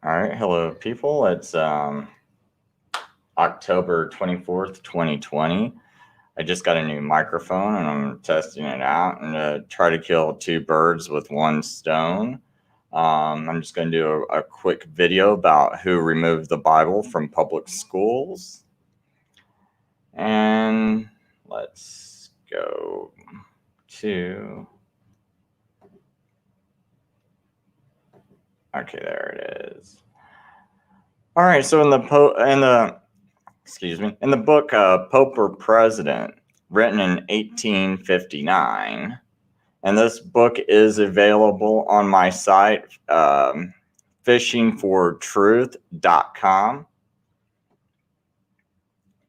All right, hello, people. It's October 24th, 2020. I just got a new microphone and I'm testing it out and try to kill two birds with one stone. I'm just going to do a quick video about who removed the Bible from public schools. And let's go to. Okay, there it is. All right, so in the book Pope or President, written in 1859, and this book is available on my site, fishingfortruth.com.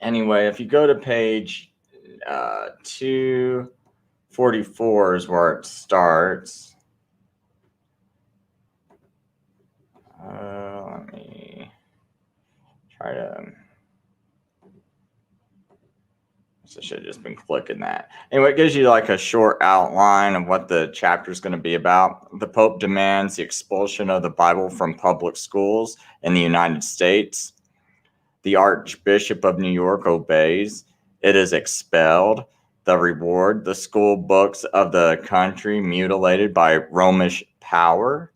Anyway, if you go to page 244 is where it starts. Let me try to. So I should have just been clicking that. Anyway, it gives you like a short outline of what the chapter is going to be about. The Pope demands the expulsion of the Bible from public schools in the United States. The Archbishop of New York obeys. It is expelled. The reward, the school books of the country mutilated by Romish power.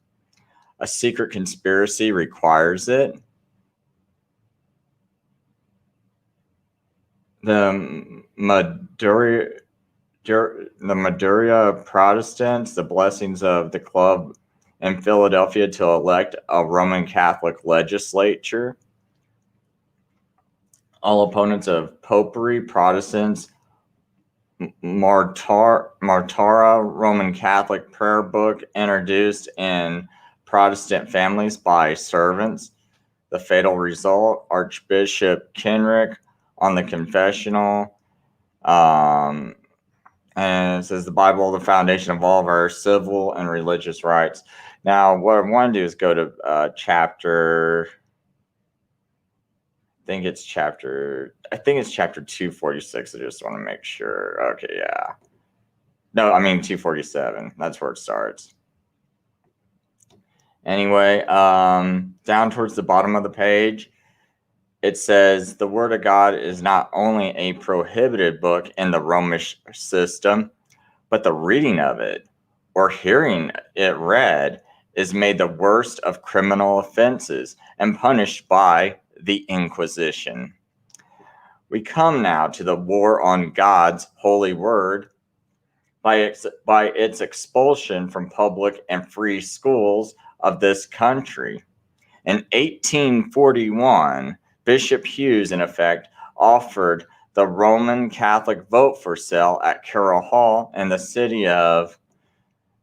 A secret conspiracy requires it. The Madura Protestants, the blessings of the club in Philadelphia to elect a Roman Catholic legislature. All opponents of popery, Protestants, Martara, Roman Catholic prayer book introduced in Protestant families by servants. The fatal result, Archbishop Kenrick on the confessional. And it says the Bible, the foundation of all of our civil and religious rights. Now, what I want to do is go to chapter. I think it's chapter 246. I just want to make sure. Okay, yeah. No, I mean 247. That's where it starts. Anyway, down towards the bottom of the page, it says the Word of God is not only a prohibited book in the Romish system, but the reading of it or hearing it read is made the worst of criminal offenses and punished by the Inquisition. We come now to the war on God's holy word by its expulsion from public and free schools of this country. In 1841, Bishop Hughes, in effect, offered the Roman Catholic vote for sale at Carroll Hall in the city of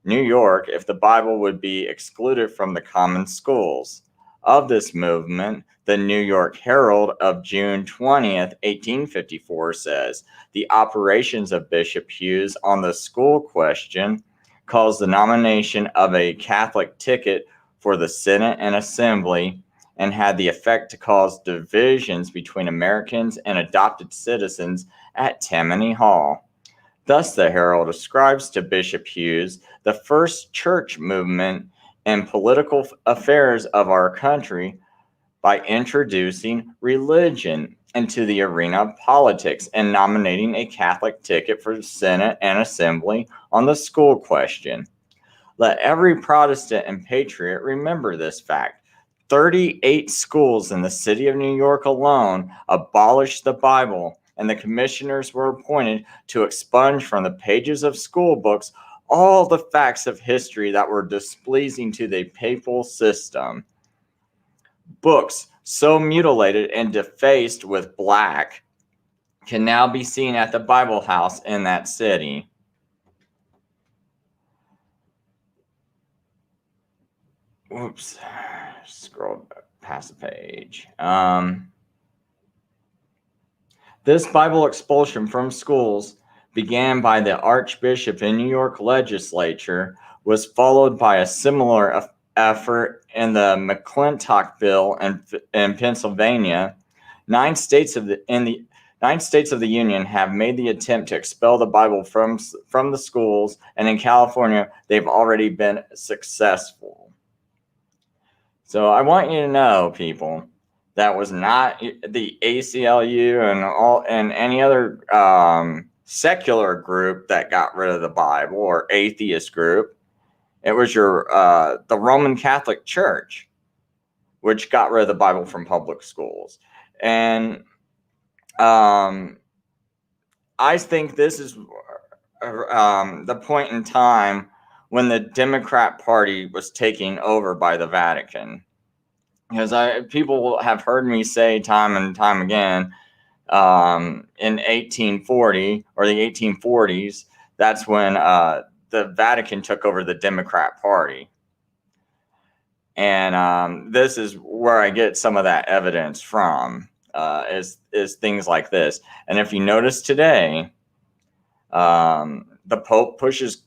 New York if the Bible would be excluded from the common schools. Of this movement, the New York Herald of June 20th, 1854 says, the operations of Bishop Hughes on the school question calls the nomination of a Catholic ticket for the Senate and Assembly and had the effect to cause divisions between Americans and adopted citizens at Tammany Hall. Thus, the Herald ascribes to Bishop Hughes the first church movement in political affairs of our country by introducing religion into the arena of politics and nominating a Catholic ticket for the Senate and Assembly on the school question. Let every Protestant and patriot remember this fact. 38 schools in the city of New York alone abolished the Bible, and the commissioners were appointed to expunge from the pages of school books all the facts of history that were displeasing to the papal system. Books so mutilated and defaced with black can now be seen at the Bible House in that city. Whoops, scroll past the page. This Bible expulsion from schools began by the Archbishop in New York legislature was followed by a similar effort in the McClintock bill in Pennsylvania. 9 states of the Union have made the attempt to expel the Bible from the schools, and in California, they've already been successful. So I want you to know, people, that was not the ACLU and any other secular group that got rid of the Bible, or atheist group. It was the Roman Catholic Church, which got rid of the Bible from public schools. And I think this is the point in time when the Democrat Party was taking over by the Vatican. Because people have heard me say time and time again, in 1840 or the 1840s, that's when the Vatican took over the Democrat Party. And this is where I get some of that evidence from, is things like this. And if you notice today, the Pope pushes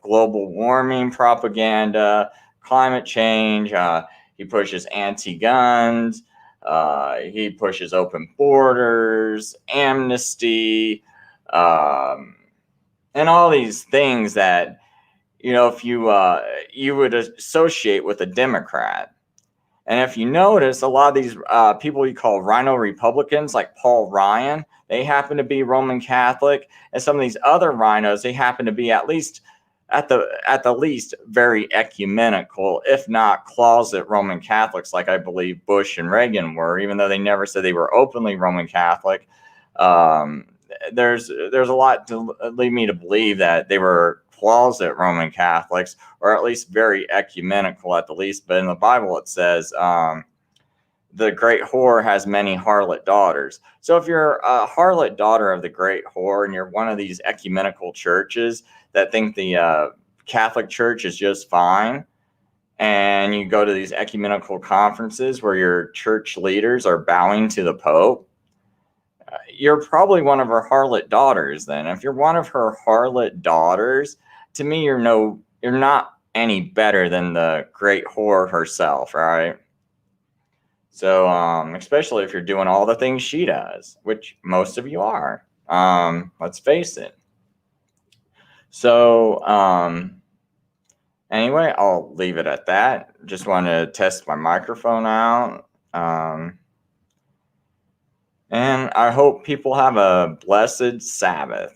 global warming propaganda, climate change. He pushes anti-guns. He pushes open borders, amnesty, and all these things that, if you would associate with a Democrat. And if you notice, a lot of these people you call Rhino Republicans, like Paul Ryan, they happen to be Roman Catholic, and some of these other rhinos, they happen to be at the least very ecumenical, if not closet Roman Catholics, like I believe Bush and Reagan were, even though they never said they were openly Roman Catholic. There's a lot to lead me to believe that they were closet Roman Catholics, or at least very ecumenical at the least. But in the Bible it says the great whore has many harlot daughters. So if you're a harlot daughter of the great whore, and you're one of these ecumenical churches that think the Catholic Church is just fine, and you go to these ecumenical conferences where your church leaders are bowing to the Pope, you're probably one of her harlot daughters then. If you're one of her harlot daughters, to me, you're not any better than the great whore herself, right? So, especially if you're doing all the things she does, which most of you are. Let's face it. So, anyway, I'll leave it at that. Just want to test my microphone out. And I hope people have a blessed Sabbath.